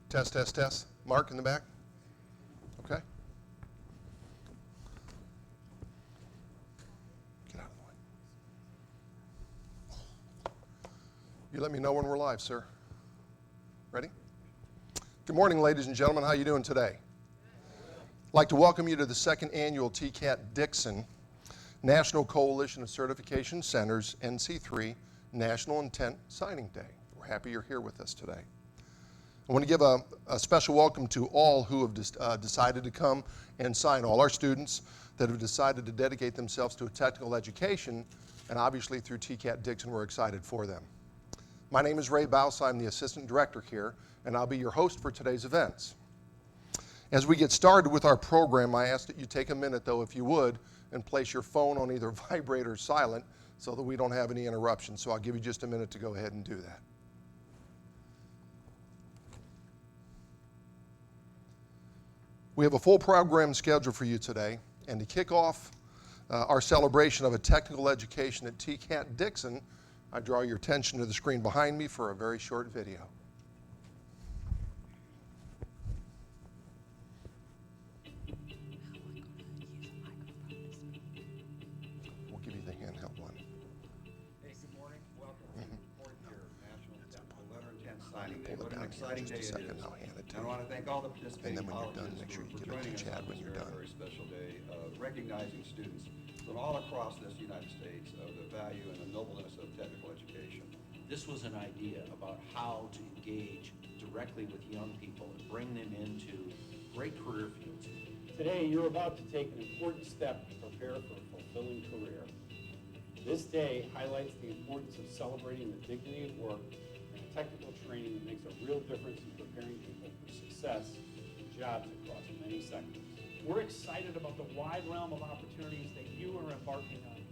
Test, test, test. Mark in the back? Okay. Get out of the way. You let me know when we're live, sir. Ready? Good morning, ladies and gentlemen. How are you doing today? I'd like to welcome you to the second annual Technology-Dickson National Coalition of Certification Centers, NC3, National Intent Signing Day. We're happy you're here with us today. I want to give a special welcome to all who have decided to come and sign, all our students that have decided to dedicate themselves to a technical education, and obviously through Technology-Dickson, we're excited for them. My name is Ray Baus. I'm the Assistant Director here, and I'll be your host for today's events. As we get started with our program, I ask that you take a minute, though, if you would, and place your phone on either vibrate or silent so that we don't have any interruptions. So I'll give you just a minute to go ahead and do that. We have a full program scheduled for you today, and to kick off our celebration of a technical education at Technology-Dickson, I draw your attention to the screen behind me for a very short video. We'll give you the handheld one. Hey, good morning. Welcome to the fourth year National Letter Intent Signing Day. Pull it What an down exciting here day just it a second, is. I'll hand it to And I you. want to thank all the participating And then when you're done, colleges make sure you for give it to joining us Chad on when this you're very, done. very special day, recognizing students from all across this United States of the value and the nobleness of technical education. This was an idea about how to engage directly with young people and bring them into great career fields. Today, you're about to take an important step to prepare for a fulfilling career. This day highlights the importance of celebrating the dignity of work and technical training that makes a real difference in preparing people for success and jobs across many sectors. We're excited about the wide realm of opportunities that you are embarking on.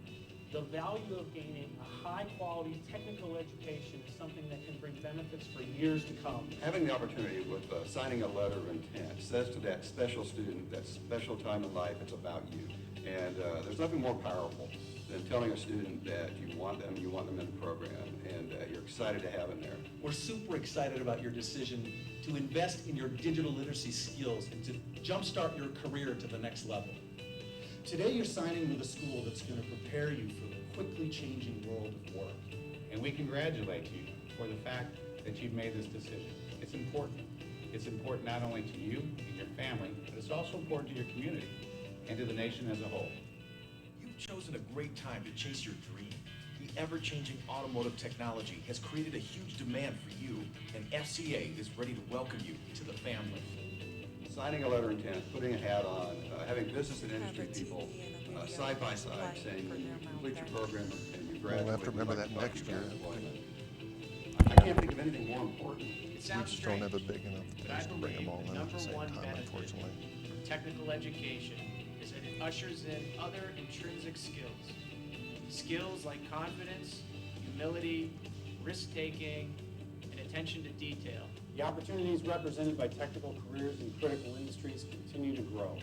The value of gaining a high-quality technical education is something that can bring benefits for years to come. Having the opportunity with signing a letter of intent says to that special student, that special time in life, it's about you. And there's nothing more powerful than telling a student that you want them in the program, and you're excited to have them there. We're super excited about your decision to invest in your digital literacy skills and to jumpstart your career to the next level. Today you're signing with a school that's going to prepare you for the quickly changing world of work. And we congratulate you for the fact that you've made this decision. It's important. It's important not only to you and your family, but it's also important to your community and to the nation as a whole. You've chosen a great time to chase your dream. The ever-changing automotive technology has created a huge demand for you, and FCA is ready to welcome you to the family. Signing a letter of intent, putting a hat on, having business and industry people side by side saying you complete your program and you graduate. We'll have to remember that next year. I can't think of anything more important. It We sounds just don't strange, have a big enough but I place to bring them believe all the in at number the same one time, benefit unfortunately. of technical education is that it ushers in other intrinsic skills. Skills like confidence, humility, risk-taking, and attention to detail. The opportunities represented by technical careers in critical industries continue to grow.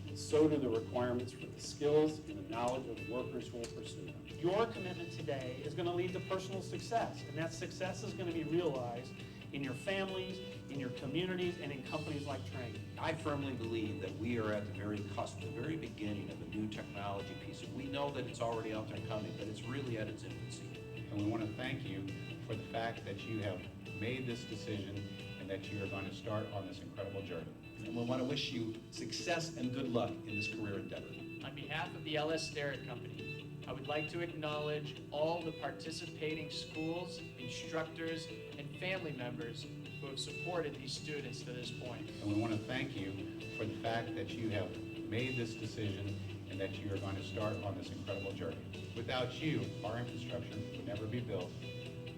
And so do the requirements for the skills and the knowledge of workers who will pursue them. Your commitment today is going to lead to personal success, and that success is going to be realized in your families, in your communities, and in companies like Train. I firmly believe that we are at the very cusp, the very beginning of a new technology piece. And we know that it's already out there coming, but it's really at its infancy. And we want to thank you for the fact that you have made this decision and that you are going to start on this incredible journey. And we want to wish you success and good luck in this career endeavor. On behalf of the LS Sterrett Company, I would like to acknowledge all the participating schools, instructors, and family members who have supported these students to this point. And we want to thank you for the fact that you have made this decision and that you are going to start on this incredible journey. Without you, our infrastructure would never be built,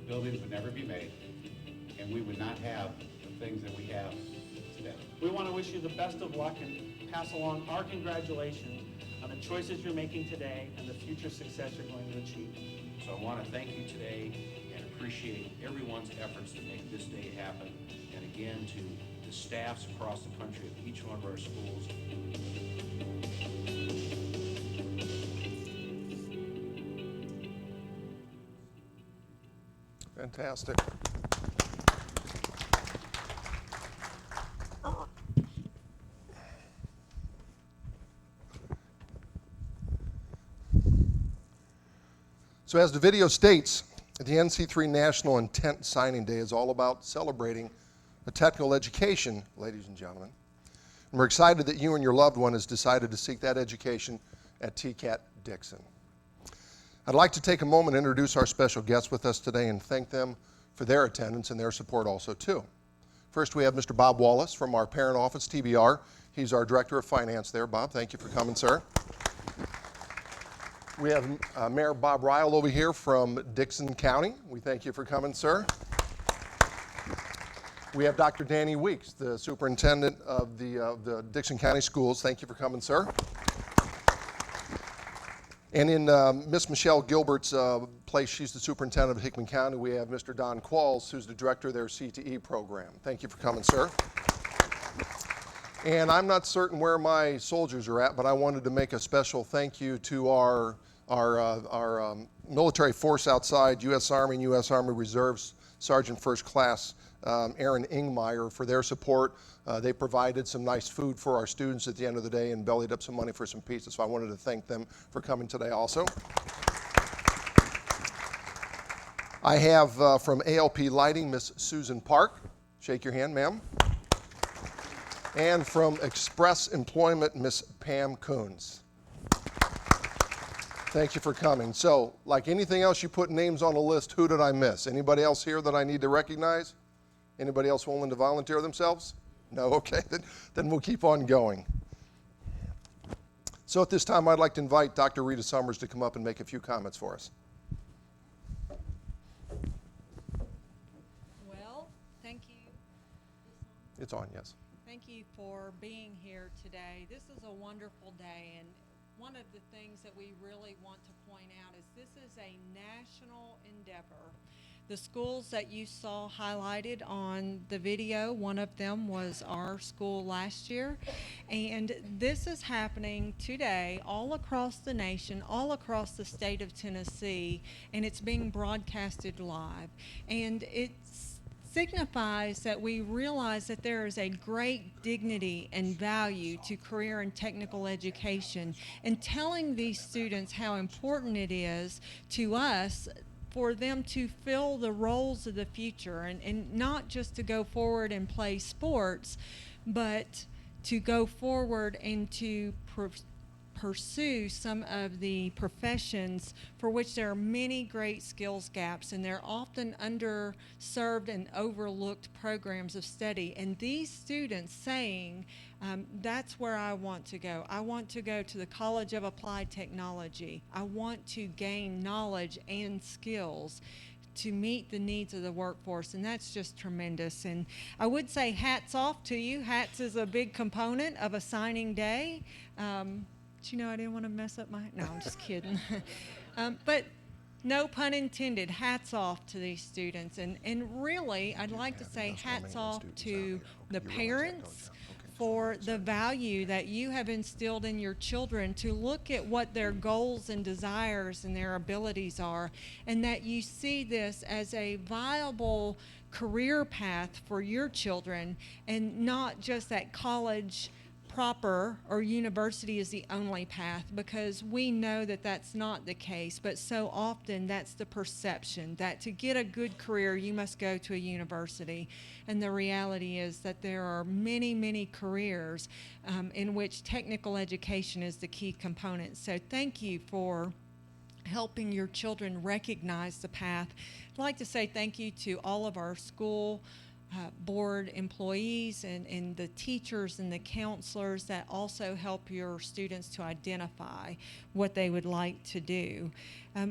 buildings would never be made, and we would not have the things that we have today. We want to wish you the best of luck and pass along our congratulations on the choices you're making today and the future success you're going to achieve. So I want to thank you today and appreciate everyone's efforts to make this day happen. And again, to the staffs across the country of each one of our schools. Fantastic. So as the video states, the NC3 National Intent Signing Day is all about celebrating a technical education, ladies and gentlemen. And we're excited that you and your loved one has decided to seek that education at Technology-Dickson. I'd like to take a moment to introduce our special guests with us today and thank them for their attendance and their support also too. First, we have Mr. Bob Wallace from our parent office, TBR. He's our Director of Finance there. Bob, thank you for coming, sir. We have Mayor Bob Ryle over here from Dickson County. We thank you for coming, sir. We have Dr. Danny Weeks, the Superintendent of the Dickson County Schools. Thank you for coming, sir. And in Miss Michelle Gilbert's place, she's the Superintendent of Hickman County, we have Mr. Don Qualls, who's the Director of their CTE program. Thank you for coming, sir. And I'm not certain where my soldiers are at, but I wanted to make a special thank you to our military force outside, U.S. Army and U.S. Army Reserves Sergeant First Class Aaron Ingmeyer for their support. They provided some nice food for our students at the end of the day and bellied up some money for some pizza, so I wanted to thank them for coming today also. I have from ALP Lighting, Miss Susan Park. Shake your hand, ma'am. And from Express Employment, Miss Pam Coons. Thank you for coming. So, like anything else, you put names on a list. Who did I miss? Anybody else here that I need to recognize? Anybody else willing to volunteer themselves? No? Okay, then we'll keep on going. So at this time, I'd like to invite Dr. Rita Summers to come up and make a few comments for us. Well, thank you. It's on, yes. Thank you for being here today. This is a wonderful day, and one of the things that we really want to point out is this is a national endeavor. The schools that you saw highlighted on the video, one of them was our school last year, and this is happening today all across the nation, all across the state of Tennessee, and it's being broadcasted live. And it signifies that we realize that there is a great dignity and value to career and technical education, and telling these students how important it is to us for them to fill the roles of the future, and not just to go forward and play sports, but to go forward and to pursue some of the professions for which there are many great skills gaps, and they're often underserved and overlooked programs of study. And these students saying, that's where I want to go. I want to go to the College of Applied Technology. I want to gain knowledge and skills to meet the needs of the workforce, and that's just tremendous. And I would say hats off to you. Hats is a big component of a signing day. You know, I didn't want to mess up no, I'm just kidding. But no pun intended, hats off to these students. And really, I'd like to say hats off to the parents for the value that you have instilled in your children to look at what their goals and desires and their abilities are, and that you see this as a viable career path for your children, and not just that college proper or university is the only path, because we know that that's not the case, but so often that's the perception that to get a good career you must go to a university. And the reality is that there are many, many careers in which technical education is the key component. So thank you for helping your children recognize the path. I'd like to say thank you to all of our school board employees and the teachers and the counselors that also help your students to identify what they would like to do.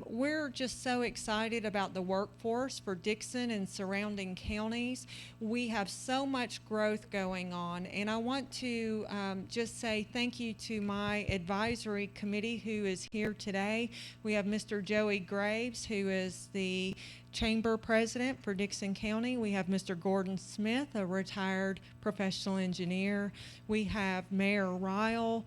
We're just so excited about the workforce for Dickson and surrounding counties. We have so much growth going on, and I want to just say thank you to my advisory committee who is here today. We have Mr. Joey Graves, who is the Chamber President for Dickson County. We have Mr. Gordon Smith, a retired professional engineer. We have Mayor Ryle.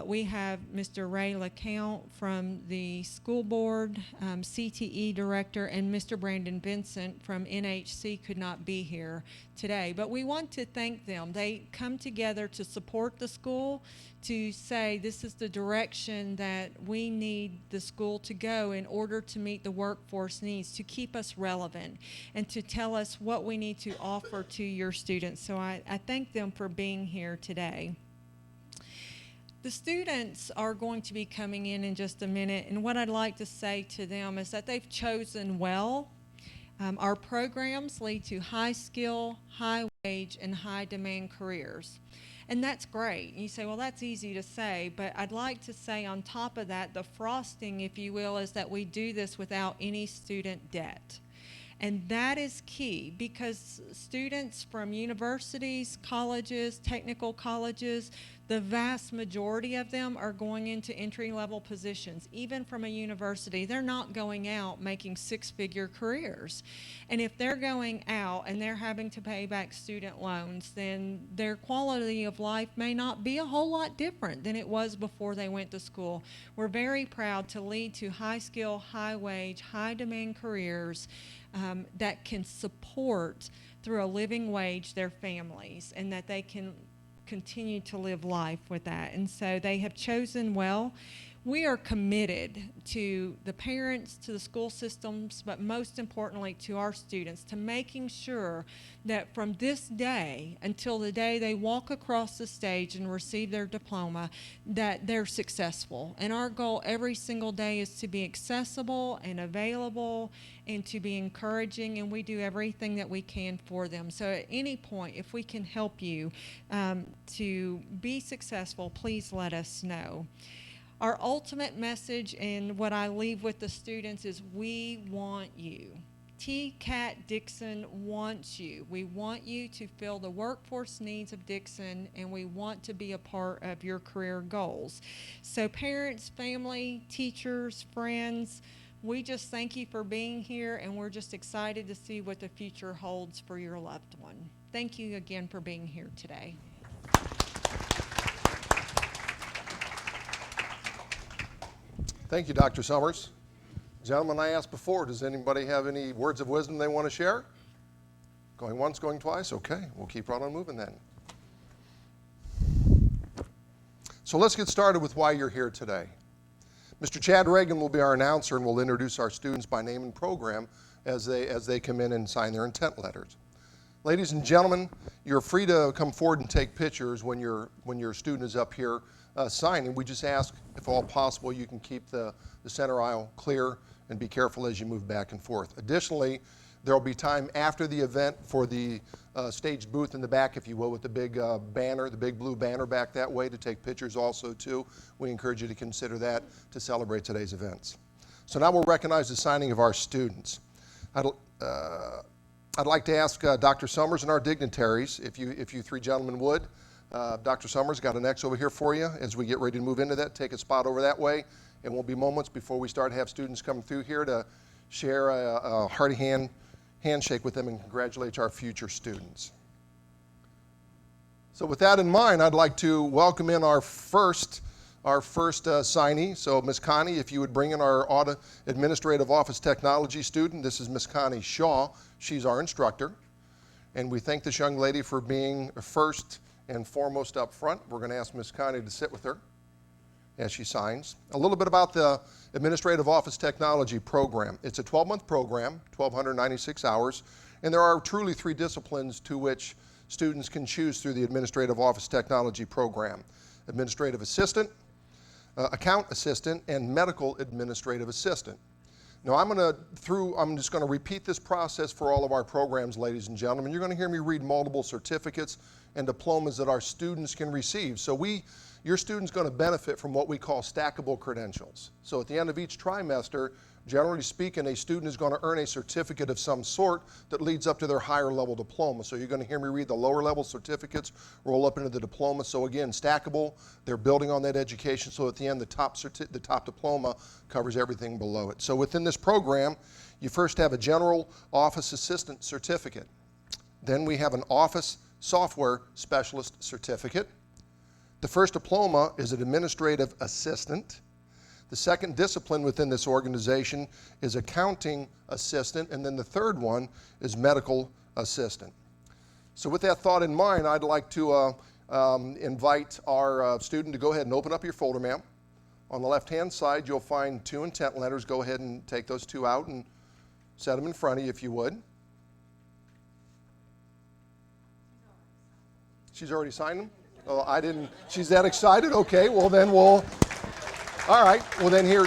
We have Mr. Ray LeCount from the school board, CTE director, and Mr. Brandon Vincent from NHC could not be here today. But we want to thank them. They come together to support the school, to say this is the direction that we need the school to go in order to meet the workforce needs, to keep us relevant, and to tell us what we need to offer to your students. So I thank them for being here today. The students are going to be coming in just a minute, and what I'd like to say to them is that they've chosen well. Our programs lead to high skill, high wage, and high demand careers. And that's great. You say, well, that's easy to say, but I'd like to say on top of that, the frosting, if you will, is that we do this without any student debt. And that is key, because students from universities, colleges, technical colleges, the vast majority of them are going into entry-level positions. Even from a university, they're not going out making six-figure careers. And if they're going out and they're having to pay back student loans, then their quality of life may not be a whole lot different than it was before they went to school. We're very proud to lead to high-skill, high-wage, high-demand careers that can support through a living wage their families, and that they can continue to live life with that. And so they have chosen well. We are committed to the parents, to the school systems, but most importantly to our students, to making sure that from this day until the day they walk across the stage and receive their diploma, that they're successful. And our goal every single day is to be accessible and available and to be encouraging, and we do everything that we can for them. So at any point, if we can help you to be successful, please let us know. Our ultimate message, and what I leave with the students, is we want you. Technology-Dickson wants you. We want you to fill the workforce needs of Dickson, and we want to be a part of your career goals. So parents, family, teachers, friends, we just thank you for being here, and we're just excited to see what the future holds for your loved one. Thank you again for being here today. Thank you, Dr. Summers. Gentlemen, I asked before, does anybody have any words of wisdom they want to share? Going once, going twice? Okay, we'll keep right on moving then. So let's get started with why you're here today. Mr. Chad Reagan will be our announcer, and will introduce our students by name and program as they come in and sign their intent letters. Ladies and gentlemen, you're free to come forward and take pictures when your student is up here signing. We just ask, if all possible, you can keep the center aisle clear and be careful as you move back and forth. Additionally, there will be time after the event for the staged booth in the back, if you will, with the big banner, the big blue banner back that way, to take pictures also too. We encourage you to consider that to celebrate today's events. So now we'll recognize the signing of our students. I'd like to ask Dr. Summers and our dignitaries, if you three gentlemen would. Dr. Summers, got an X over here for you. As we get ready to move into that, take a spot over that way. It won't be moments before we start to have students come through here to share a hearty handshake with them and congratulate our future students. So with that in mind, I'd like to welcome in our first signee. So Ms. Connie, if you would bring in our Administrative Office Technology student. This is Ms. Connie Shaw. She's our instructor. And we thank this young lady for being first and foremost up front. We're going to ask Ms. Connie to sit with her as she signs. A little bit about the Administrative Office Technology program. It's a 12-month program, 1,296 hours, and there are truly 3 disciplines to which students can choose through the Administrative Office Technology program: Administrative Assistant, Account Assistant, and Medical Administrative Assistant. Now I'm just going to repeat this process for all of our programs, ladies and gentlemen. You're going to hear me read multiple certificates and diplomas that our students can receive. So your student's going to benefit from what we call stackable credentials. So at the end of each trimester, Generally speaking, a student is going to earn a certificate of some sort that leads up to their higher level diploma. So you're going to hear me read the lower level certificates roll up into the diploma. So again, stackable, they're building on that education, so at the end the top diploma covers everything below it. So within this program, you first have a general office assistant certificate. Then we have an office software specialist certificate. The first diploma is an administrative assistant. The second discipline within this organization is accounting assistant, and then the third one is medical assistant. So with that thought in mind, I'd like to invite our student to go ahead and open up your folder, ma'am. On the left-hand side, you'll find 2 intent letters. Go ahead and take those 2 out and set them in front of you if you would. She's already signed them? Oh, I didn't. She's that excited? Okay, well then we'll. All right, well then here,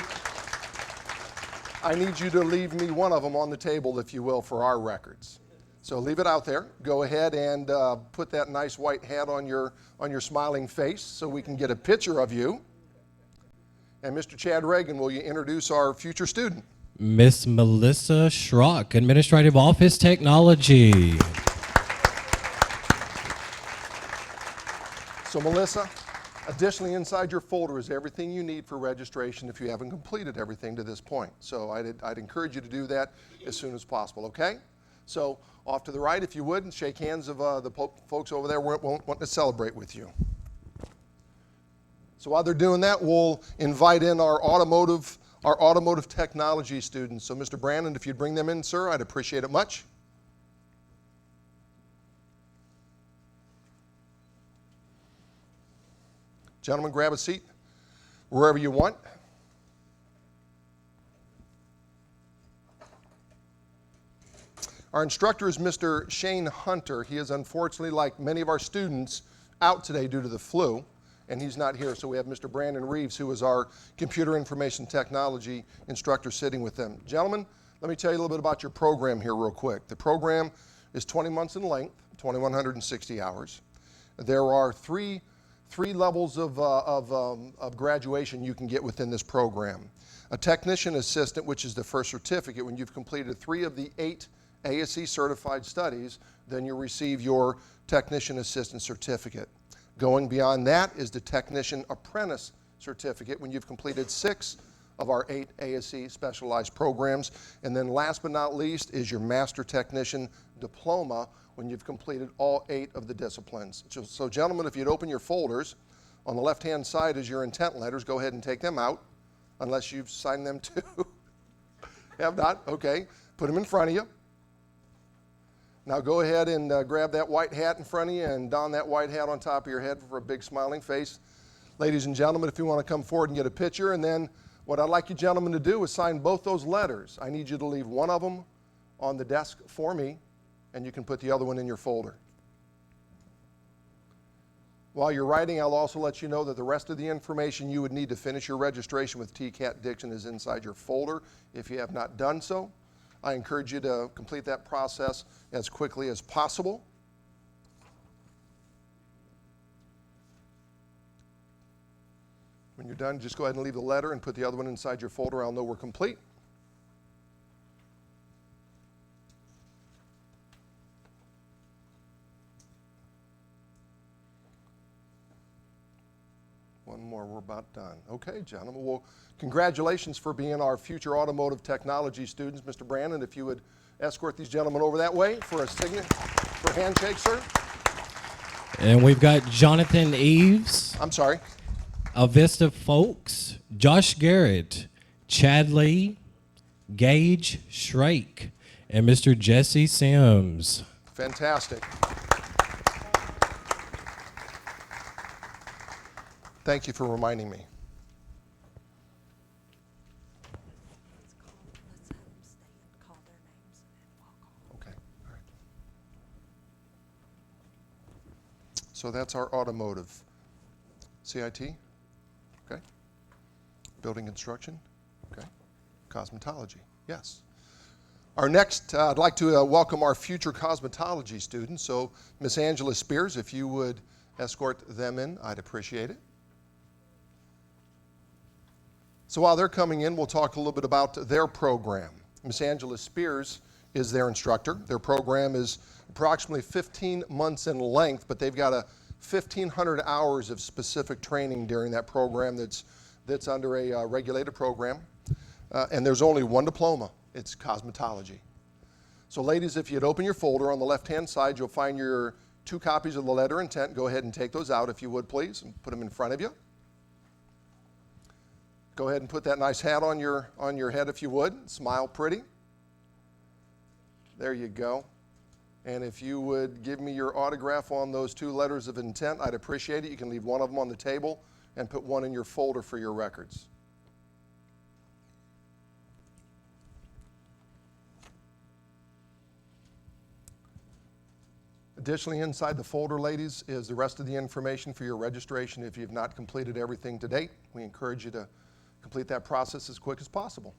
I need you to leave me one of them on the table, if you will, for our records. So leave it out there. Go ahead and put that nice white hat on your smiling face so we can get a picture of you. And Mr. Chad Reagan, will you introduce our future student? Miss Melissa Schrock, Administrative Office Technology. So Melissa, additionally inside your folder is everything you need for registration if you haven't completed everything to this point. So I'd encourage you to do that as soon as possible, okay? So off to the right, if you would, and shake hands of the folks over there wanting to celebrate with you. So while they're doing that, we'll invite in our automotive technology students. So Mr. Brandon, if you'd bring them in, sir, I'd appreciate it much. Gentlemen, grab a seat wherever you want. Our instructor is Mr. Shane Hunter. He is unfortunately, like many of our students, out today due to the flu, and he's not here. So we have Mr. Brandon Reeves, who is our computer information technology instructor, sitting with them. Gentlemen, let me tell you a little bit about your program here real quick. The program is 20 months in length, 2,160 hours. There are three levels of graduation you can get within this program. A technician assistant, which is the first certificate. When you've completed 3 of the 8 ASE certified studies, then you'll receive your technician assistant certificate. Going beyond that is the technician apprentice certificate when you've completed 6 of our 8 ASE specialized programs. And then last but not least is your master technician diploma when you've completed all 8 of the disciplines. So gentlemen, if you'd open your folders, on the left-hand side is your intent letters. Go ahead and take them out, unless you've signed them too. Have not? Okay. Put them in front of you. Now go ahead and grab that white hat in front of you and don that white hat on top of your head for a big smiling face. Ladies and gentlemen, if you want to come forward and get a picture, and then what I'd like you gentlemen to do is sign both those letters. I need you to leave one of them on the desk for me, and you can put the other one in your folder. While you're writing, I'll also let you know that the rest of the information you would need to finish your registration with Technology-Dickson is inside your folder if you have not done so. I encourage you to complete that process as quickly as possible. When you're done, just go ahead and leave the letter and put the other one inside your folder. I'll know we're complete. One more, we're about done. Okay, gentlemen. Well, congratulations for being our future automotive technology students. Mr. Brandon, if you would escort these gentlemen over that way for a handshake, sir. And we've got Jonathan Eves, I'm sorry. Avista Folks, Josh Garrett, Chad Lee, Gage Shrake, and Mr. Jesse Sims. Fantastic. Thank you for reminding me. Okay, all right. So that's our automotive. CIT, okay. Building construction, okay. Cosmetology, yes. Our next, I'd like to welcome our future cosmetology students. So Miss Angela Spears, if you would escort them in, I'd appreciate it. So while they're coming in, we'll talk a little bit about their program. Miss Angela Spears is their instructor. Their program is approximately 15 months in length, but they've got 1,500 hours of specific training during that program that's under a regulated program. And there's only one diploma. It's cosmetology. So ladies, if you'd open your folder on the left-hand side, you'll find your 2 copies of the letter of intent. Go ahead and take those out if you would, please, and put them in front of you. Go ahead and put that nice hat on your head if you would. Smile pretty. There you go. And if you would give me your autograph on those 2 letters of intent, I'd appreciate it. You can leave one of them on the table and put one in your folder for your records. Additionally, inside the folder, ladies, is the rest of the information for your registration. If you've not completed everything to date, we encourage you to complete that process as quick as possible.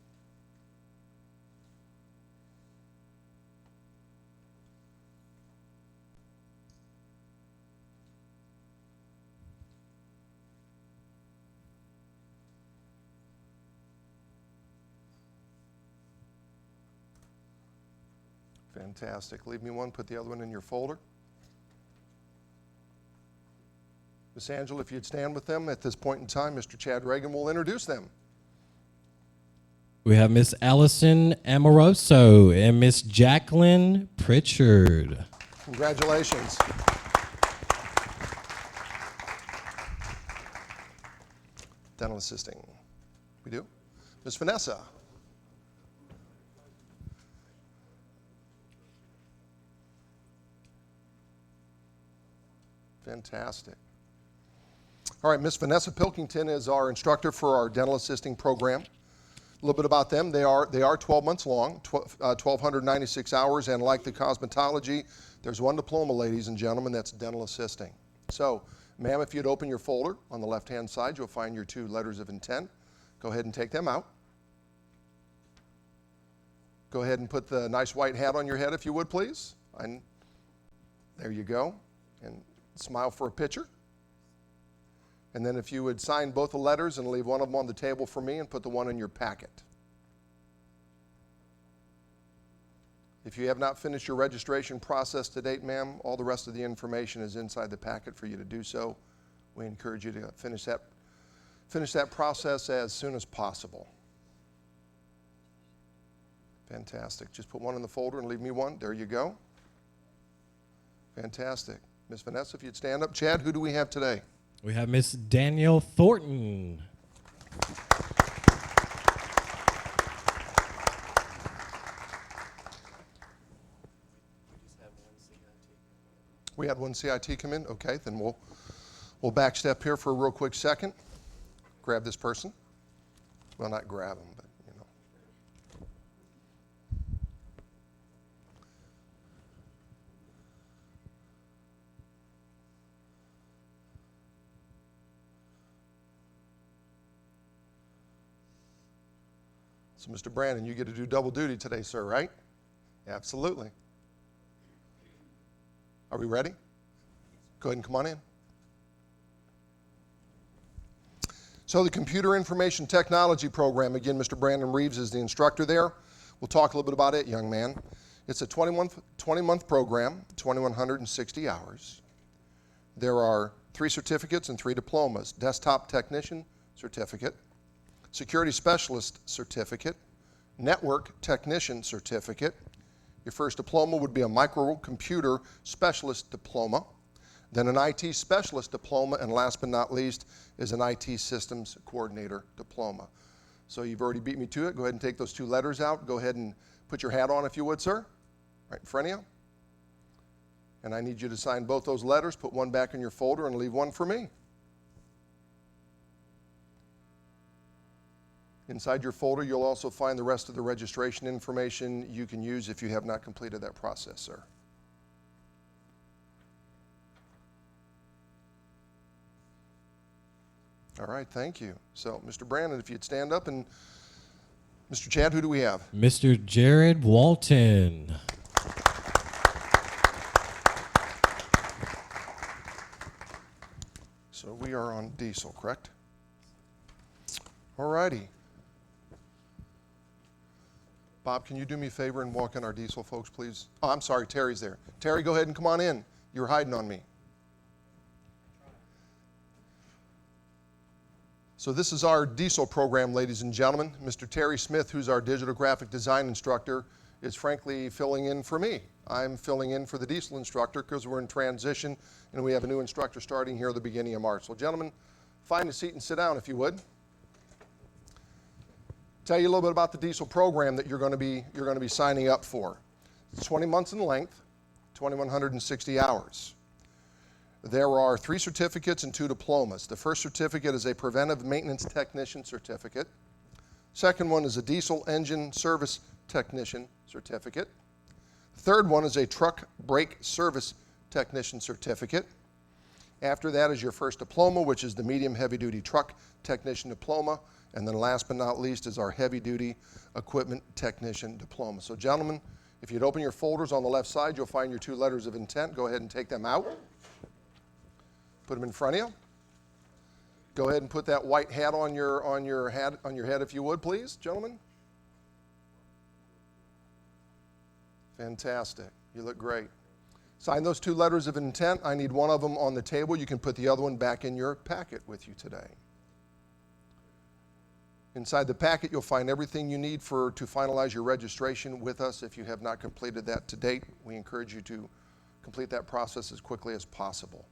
Fantastic. Leave me one, put the other one in your folder. Miss Angela, if you'd stand with them at this point in time, Mr. Chad Reagan will introduce them. We have Miss Allison Amoroso and Miss Jacqueline Pritchard. Congratulations. Dental assisting. We do? Miss Vanessa. Fantastic. All right, Miss Vanessa Pilkington is our instructor for our dental assisting program. A little bit about them. They are 12 months long, 1,296 hours, and like the cosmetology, there's one diploma, ladies and gentlemen, that's dental assisting. So, ma'am, if you'd open your folder on the left-hand side, you'll find your 2 letters of intent. Go ahead and take them out. Go ahead and put the nice white hat on your head, if you would, please. And there you go. And smile for a picture. And then if you would sign both the letters and leave one of them on the table for me and put the one in your packet. If you have not finished your registration process to date, ma'am, all the rest of the information is inside the packet for you to do so. We encourage you to finish that process as soon as possible. Fantastic. Just put one in the folder and leave me one. There you go. Fantastic. Miss Vanessa, if you'd stand up. Chad, who do we have today? We have Miss Danielle Thornton. We had one CIT come in? Okay, then we'll back step here for a real quick second. Grab this person. Well, not grab him, but you know. So, Mr. Brandon, you get to do double duty today, sir, right? Absolutely. Are we ready? Go ahead and come on in. So the Computer Information Technology program, again, Mr. Brandon Reeves is the instructor there. We'll talk a little bit about it, young man. It's a 20-month program, 2,160 hours. There are 3 certificates and 3 diplomas. Desktop Technician Certificate, Security Specialist Certificate, Network Technician Certificate. Your first diploma would be a Microcomputer Specialist Diploma, then an IT Specialist Diploma, and last but not least is an IT Systems Coordinator Diploma. So you've already beat me to it. Go ahead and take those 2 letters out. Go ahead and put your hat on if you would, sir. Right in front of you. And I need you to sign both those letters, put one back in your folder, and leave one for me. Inside your folder, you'll also find the rest of the registration information you can use if you have not completed that process, sir. All right, thank you. So, Mr. Brandon, if you'd stand up, and Mr. Chad, who do we have? Mr. Jared Walton. So we are on diesel, correct? All righty. Bob, can you do me a favor and walk in our diesel folks, please? Oh, I'm sorry, Terry's there. Terry, go ahead and come on in. You were hiding on me. So this is our diesel program, ladies and gentlemen. Mr. Terry Smith, who's our digital graphic design instructor, is frankly filling in for me. I'm filling in for the diesel instructor because we're in transition and we have a new instructor starting here at the beginning of March. So gentlemen, find a seat and sit down if you would. Tell you a little bit about the diesel program that you're going to be signing up for. It's 20 months in length, 2,160 hours. There are 3 certificates and 2 diplomas. The first certificate is a preventive maintenance technician certificate. Second one is a diesel engine service technician certificate. The third one is a truck brake service technician certificate. After that is your first diploma, which is the medium heavy duty truck technician diploma. And then last but not least is our heavy duty equipment technician diploma. So gentlemen, if you'd open your folders on the left side, you'll find your 2 letters of intent. Go ahead and take them out. Put them in front of you. Go ahead and put that white hat on your head if you would, please, gentlemen. Fantastic. You look great. Sign those 2 letters of intent. I need one of them on the table. You can put the other one back in your packet with you today. Inside the packet, you'll find everything you need to finalize your registration with us. If you have not completed that to date, we encourage you to complete that process as quickly as possible.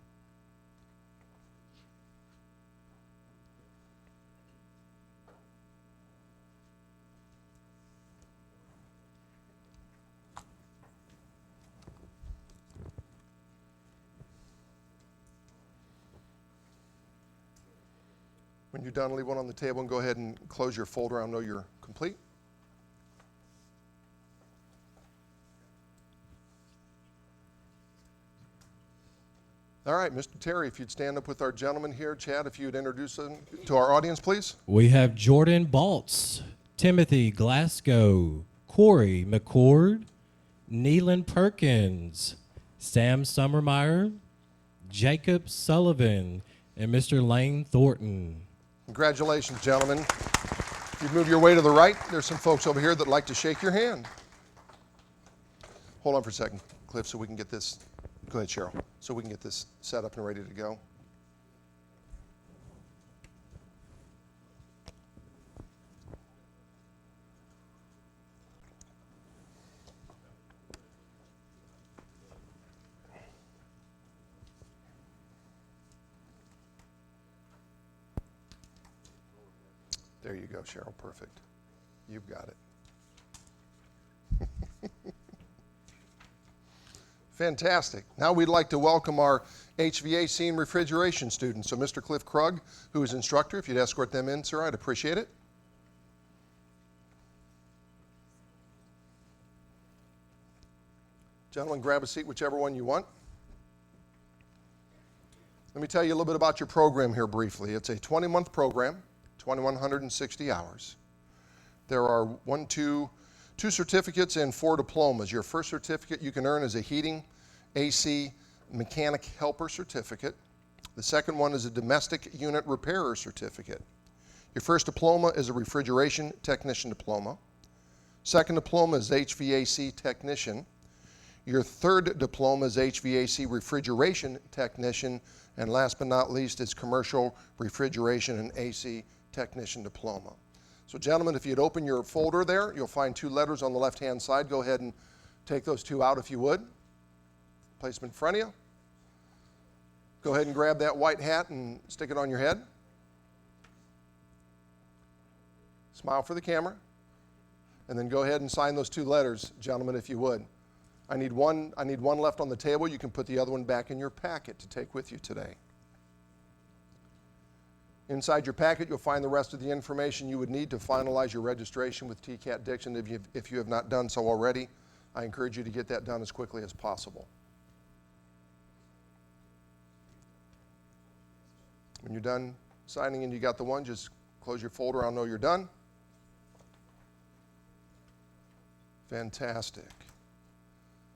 When you're done, leave one on the table and go ahead and close your folder. I'll know you're complete. All right, Mr. Terry, if you'd stand up with our gentleman here. Chad, if you'd introduce him to our audience, please. We have Jordan Baltz, Timothy Glasgow, Corey McCord, Neelan Perkins, Sam Summermeyer, Jacob Sullivan, and Mr. Lane Thornton. Congratulations, gentlemen. If you move your way to the right, there's some folks over here that'd like to shake your hand. Hold on for a second, Cliff, so we can get this. Go ahead, Cheryl. So we can get this set up and ready to go. There you go, Cheryl. Perfect. You've got it. Fantastic. Now we'd like to welcome our HVAC and refrigeration students. So Mr. Cliff Krug, who is instructor, if you'd escort them in, sir, I'd appreciate it. Gentlemen, grab a seat, whichever one you want. Let me tell you a little bit about your program here briefly. It's a 20-month program, 2,160 hours. There are 2 certificates and 4 diplomas. Your first certificate you can earn is a heating, AC, mechanic helper certificate. The second one is a domestic unit repairer certificate. Your first diploma is a refrigeration technician diploma. Second diploma is HVAC technician. Your third diploma is HVAC refrigeration technician. And last but not least is commercial refrigeration and AC technician diploma. So gentlemen, if you'd open your folder there, you'll find 2 letters on the left-hand side. Go ahead and take those 2 out if you would. Place them in front of you. Go ahead and grab that white hat and stick it on your head. Smile for the camera. And then go ahead and sign those 2 letters, gentlemen, if you would. I need one left on the table. You can put the other one back in your packet to take with you today. Inside your packet, you'll find the rest of the information you would need to finalize your registration with Technology-Dickson. If you have not done so already, I encourage you to get that done as quickly as possible. When you're done signing and you got the one, just close your folder. I'll know you're done. Fantastic.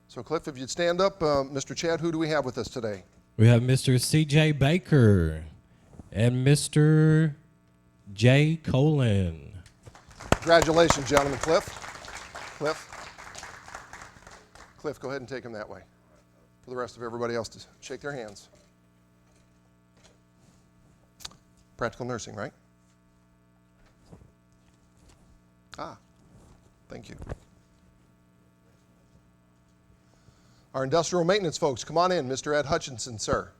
So Cliff, if you'd stand up, Mr. Chad, who do we have with us today? We have Mr. C.J. Baker and Mr. J. Colin. Congratulations, gentlemen. Cliff. Cliff? Cliff, go ahead and take them that way. For the rest of everybody else to shake their hands. Practical nursing, right? Ah, thank you. Our industrial maintenance folks, come on in. Mr. Ed Hutchinson, sir.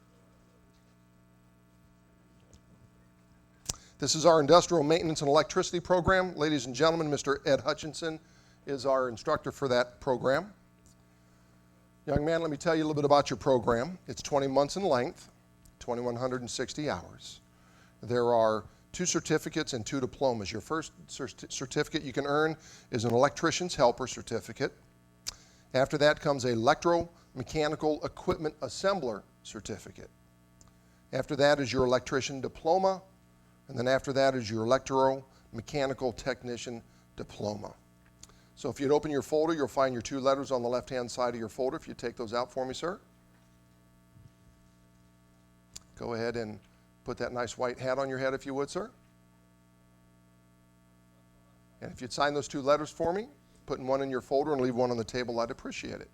This is our industrial maintenance and electricity program. Ladies and gentlemen, Mr. Ed Hutchinson is our instructor for that program. Young man, let me tell you a little bit about your program. It's 20 months in length, 2,160 hours. There are 2 certificates and 2 diplomas. Your first certificate you can earn is an electrician's helper certificate. After that comes a electromechanical equipment assembler certificate. After that is your electrician diploma, and then after that is your electromechanical technician diploma. So if you'd open your folder, you'll find your 2 letters on the left-hand side of your folder. If you take those out for me, sir. Go ahead and put that nice white hat on your head if you would, sir. And if you'd sign those 2 letters for me, putting one in your folder and leave one on the table, I'd appreciate it.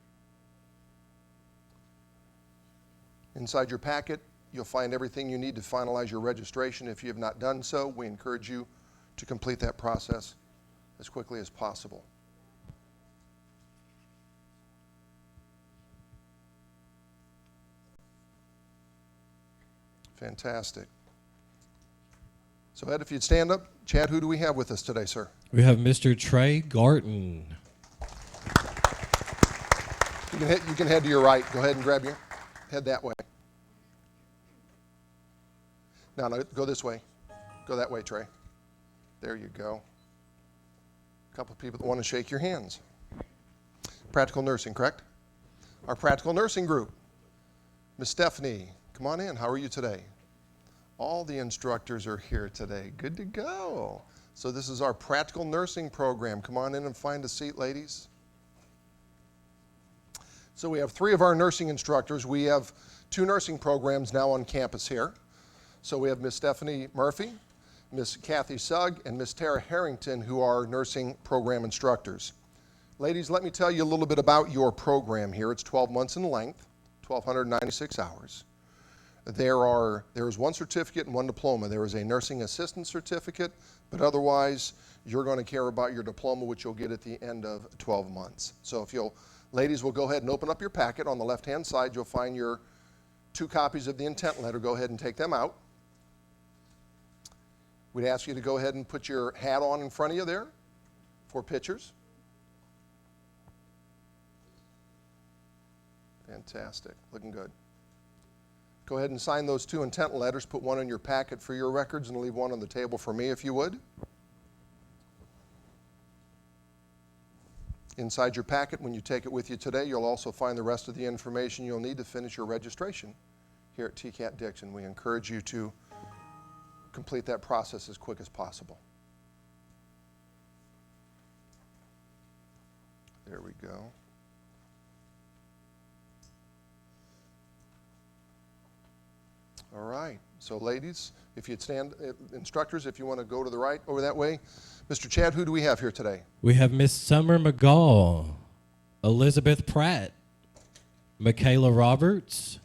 Inside your packet, you'll find everything you need to finalize your registration. If you have not done so, we encourage you to complete that process as quickly as possible. Fantastic. So Ed, if you'd stand up. Chad, who do we have with us today, sir? We have Mr. Trey Garton. You can head to your right. Go ahead and grab your head that way. No, go this way. Go that way, Trey. There you go. A couple of people that want to shake your hands. Practical nursing, correct? Our practical nursing group. Miss Stephanie, come on in. How are you today? All the instructors are here today. Good to go. So this is our practical nursing program. Come on in and find a seat, ladies. So we have 3 of our nursing instructors. We have 2 nursing programs now on campus here. So we have Miss Stephanie Murphy, Miss Kathy Sugg, and Miss Tara Harrington, who are nursing program instructors. Ladies, let me tell you a little bit about your program here. It's 12 months in length, 1,296 hours. There is 1 certificate and 1 diploma. There is a nursing assistant certificate, but otherwise you're going to care about your diploma, which you'll get at the end of 12 months. So if you'll, ladies, will go ahead and open up your packet. On the left-hand side, you'll find your 2 copies of the intent letter. Go ahead and take them out. We'd ask you to go ahead and put your hat on in front of you there for pictures. Fantastic. Looking good. Go ahead and sign those 2 intent letters. Put one in your packet for your records and leave one on the table for me if you would. Inside your packet, when you take it with you today, you'll also find the rest of the information you'll need to finish your registration here at Technology-Dickson. We encourage you to complete that process as quick as possible. There we go. All right. So ladies, if you'd stand, instructors, if you want to go to the right over that way. Mr. Chad, who do we have here today? We have Miss Summer McGall, Elizabeth Pratt, Michaela Roberts,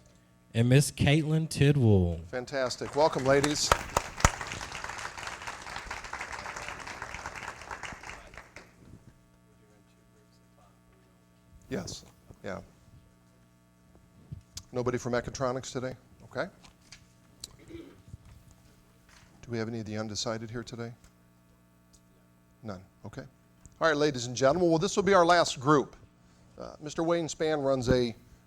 and Miss Caitlin Tidwell. Fantastic. Welcome, ladies. Yes. Yeah. Nobody from Mechatronics today? Okay. Do we have any of the undecided here today? None. Okay. All right, ladies and gentlemen. Well, this will be our last group. Mr. Wayne Spann runs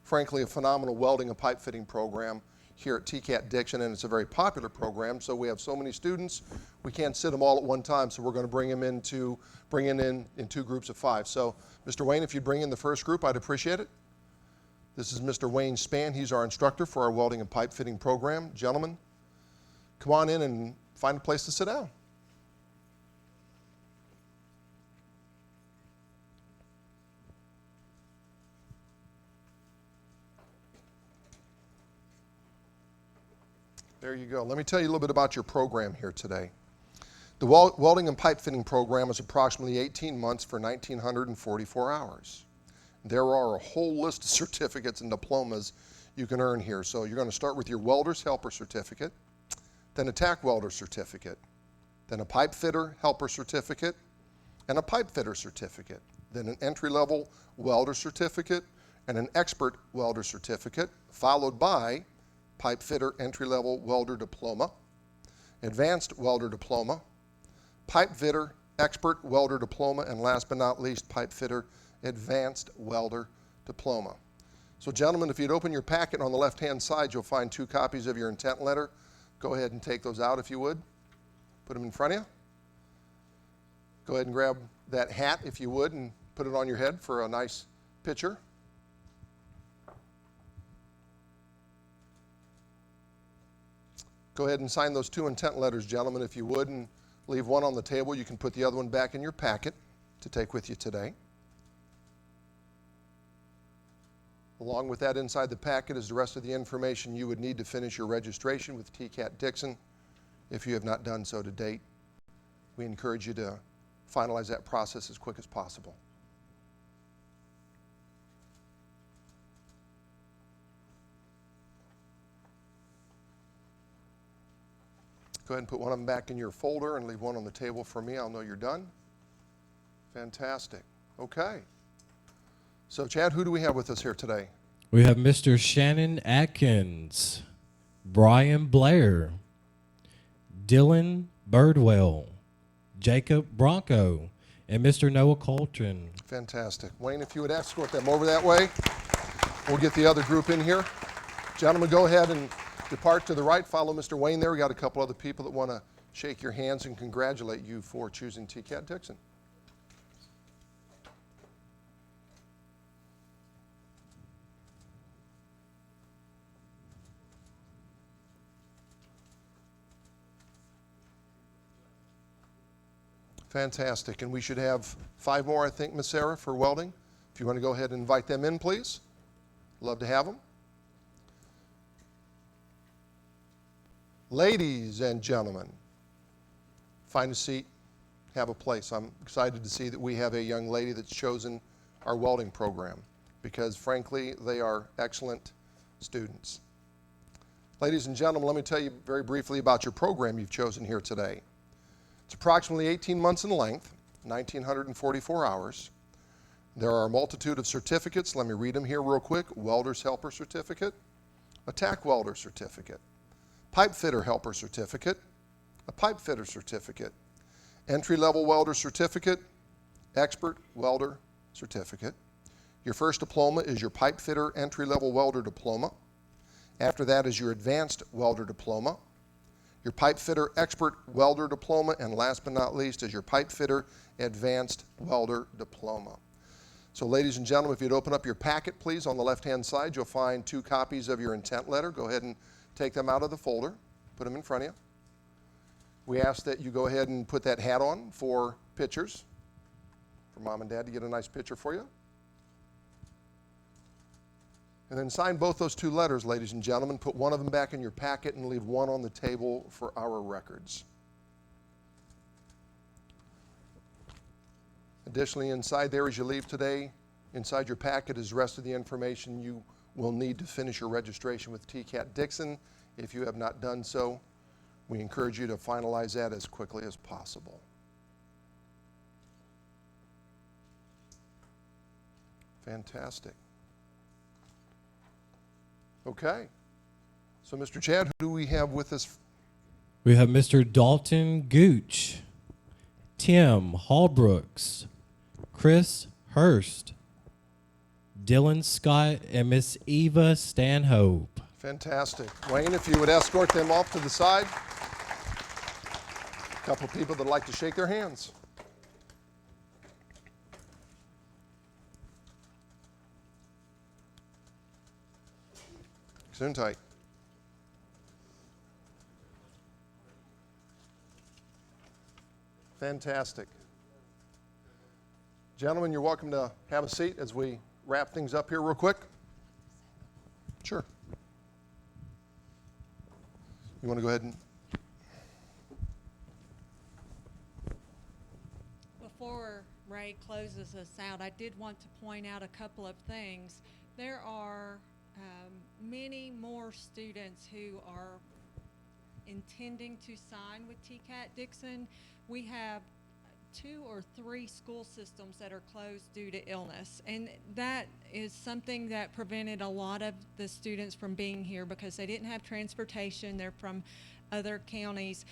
frankly, a phenomenal welding and pipe fitting program here at Technology-Dickson, and it's a very popular program. So we have so many students, we can't sit them all at one time. So we're going to bring them in 2 groups of 5. So, Mr. Wayne, if you'd bring in the first group, I'd appreciate it. This is Mr. Wayne Spann. He's our instructor for our welding and pipe fitting program. Gentlemen, come on in and find a place to sit down. There you go. Let me tell you a little bit about your program here today. The welding and pipe fitting program is approximately 18 months for 1,944 hours. There are a whole list of certificates and diplomas you can earn here. So you're going to start with your welder's helper certificate, then a tack welder certificate, then a pipe fitter helper certificate, and a pipe fitter certificate, then an entry-level welder certificate and an expert welder certificate, followed by pipe fitter entry-level welder diploma, advanced welder diploma, pipe fitter expert welder diploma, and last but not least, pipe fitter advanced welder diploma. So gentlemen, if you'd open your packet on the left-hand side, you'll find 2 copies of your intent letter. Go ahead and take those out if you would. Put them in front of you. Go ahead and grab that hat if you would and put it on your head for a nice picture. Go ahead and sign those 2 intent letters, gentlemen, if you would, and leave one on the table. You can put the other one back in your packet to take with you today. Along with that, inside the packet is the rest of the information you would need to finish your registration with TCAT-Dickson if you have not done so to date. We encourage you to finalize that process as quick as possible. Go ahead and put one of them back in your folder and leave one on the table for me. I'll know you're done. Fantastic. Okay. So, Chad, who do we have with us here today? We have Mr. Shannon Atkins, Brian Blair, Dylan Birdwell, Jacob Bronco, and Mr. Noah Coltrane. Fantastic. Wayne, if you would escort them over that way, we'll get the other group in here. Gentlemen, go ahead and depart to the right. Follow Mr. Wayne there. We got a couple other people that want to shake your hands and congratulate you for choosing TCAT-Dickson. Fantastic. And we should have 5 more, I think, Miss Sarah, for welding. If you want to go ahead and invite them in, please. Love to have them. Ladies and gentlemen, find a seat, have a place. I'm excited to see that we have a young lady that's chosen our welding program because, frankly, they are excellent students. Ladies and gentlemen, let me tell you very briefly about your program you've chosen here today. It's approximately 18 months in length, 1,944 hours. There are a multitude of certificates. Let me read them here real quick. Welder's Helper Certificate, a tack welder certificate, pipe fitter helper certificate, a pipe fitter certificate, entry-level welder certificate, expert welder certificate. Your first diploma is your pipe fitter entry-level welder diploma. After that is your advanced welder diploma, your pipe fitter expert welder diploma, and last but not least is your pipe fitter advanced welder diploma. So ladies and gentlemen, if you'd open up your packet, please, on the left-hand side, you'll find 2 copies of your intent letter. Go ahead and take them out of the folder, put them in front of you. We ask that you go ahead and put that hat on for pictures, for Mom and Dad to get a nice picture for you. And then sign both those 2 letters, ladies and gentlemen. Put one of them back in your packet and leave one on the table for our records. Additionally, inside there as you leave today, inside your packet is the rest of the information you will need to finish your registration with TCAT-Dickson. If you have not done so, we encourage you to finalize that as quickly as possible. Fantastic. Okay. So, Mr. Chad, who do we have with us? We have Mr. Dalton Gooch, Tim Hallbrooks, Chris Hurst, Dylan Scott, and Miss Eva Stanhope. Fantastic. Wayne, if you would escort them off to the side. A couple of people that like to shake their hands. Soon tight. Fantastic. Gentlemen, you're welcome to have a seat as we wrap things up here real quick. Sure. You want to go ahead and... closes us out, I did want to point out a couple of things. There are many more students who are intending to sign with Technology-Dickson. We have 2 or 3 school systems that are closed due to illness, and that is something that prevented a lot of the students from being here because they didn't have transportation. They're from other counties.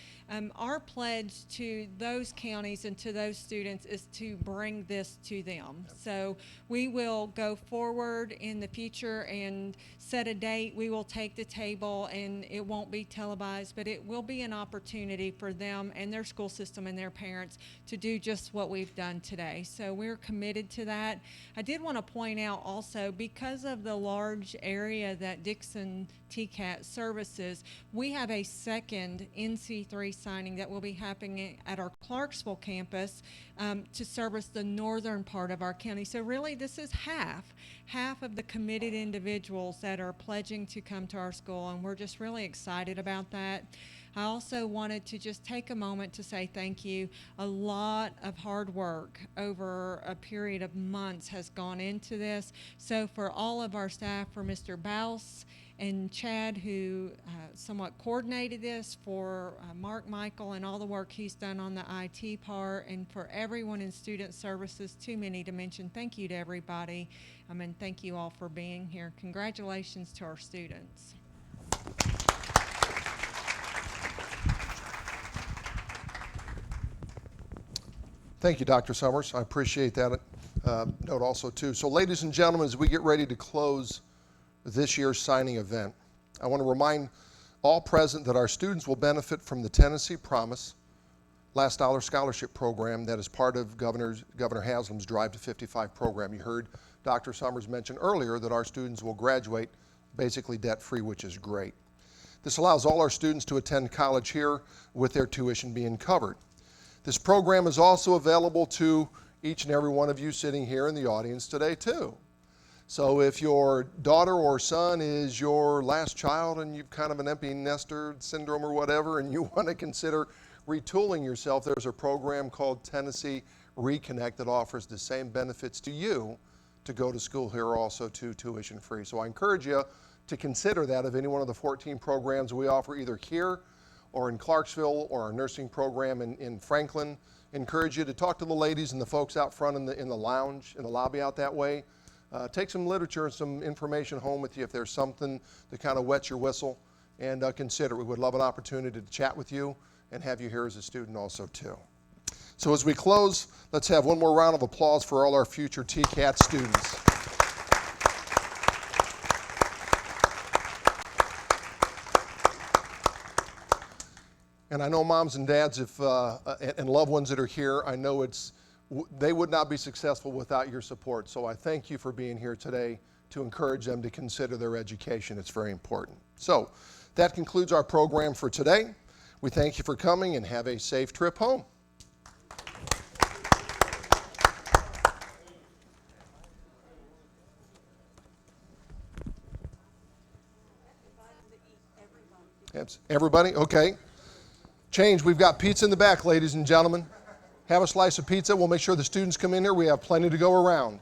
Our pledge to those counties and to those students is to bring this to them. So we will go forward in the future and set a date. We will take the table, and it won't be televised, but it will be an opportunity for them and their school system and their parents to do just what we've done today. So we're committed to that. I did want to point out also, because of the large area that Dickson TCAT services, we have a second NC3 signing that will be happening at our Clarksville campus to service the northern part of our county. So really this is half of the committed individuals that are pledging to come to our school, and we're just really excited about that. I also wanted to just take a moment to say thank you. A lot of hard work over a period of months has gone into this. So for all of our staff, for Mr. Bouse and Chad, who somewhat coordinated this, for Mark Michael and all the work he's done on the IT part, and for everyone in student services, too many to mention. Thank you to everybody, and thank you all for being here. Congratulations to our students. Thank you, Dr. Summers. I appreciate that note also, too. So, ladies and gentlemen, as we get ready to close this year's signing event, I want to remind all present that our students will benefit from the Tennessee Promise Last Dollar Scholarship Program that is part of Governor Haslam's Drive to 55 program. You heard Dr. Summers mention earlier that our students will graduate basically debt-free, which is great. This allows all our students to attend college here with their tuition being covered. This program is also available to each and every one of you sitting here in the audience today, too. So if your daughter or son is your last child and you've kind of an empty nester syndrome or whatever, and you want to consider retooling yourself, there's a program called Tennessee Reconnect that offers the same benefits to you to go to school here, also to tuition free. So I encourage you to consider that of any one of the 14 programs we offer either here or in Clarksville, or our nursing program in Franklin. Encourage you to talk to the ladies and the folks out front in the lounge, in the lobby out that way. Take some literature and some information home with you if there's something that kind of wets your whistle, and consider. We would love an opportunity to chat with you and have you here as a student also, too. So as we close, let's have one more round of applause for all our future TCAT students. And I know moms and dads and loved ones that are here, I know they would not be successful without your support. So I thank you for being here today to encourage them to consider their education. It's very important. So that concludes our program for today. We thank you for coming, and have a safe trip home. Everybody? Okay. Change. We've got pizza in the back, ladies and gentlemen. Have a slice of pizza. We'll make sure the students come in here. We have plenty to go around.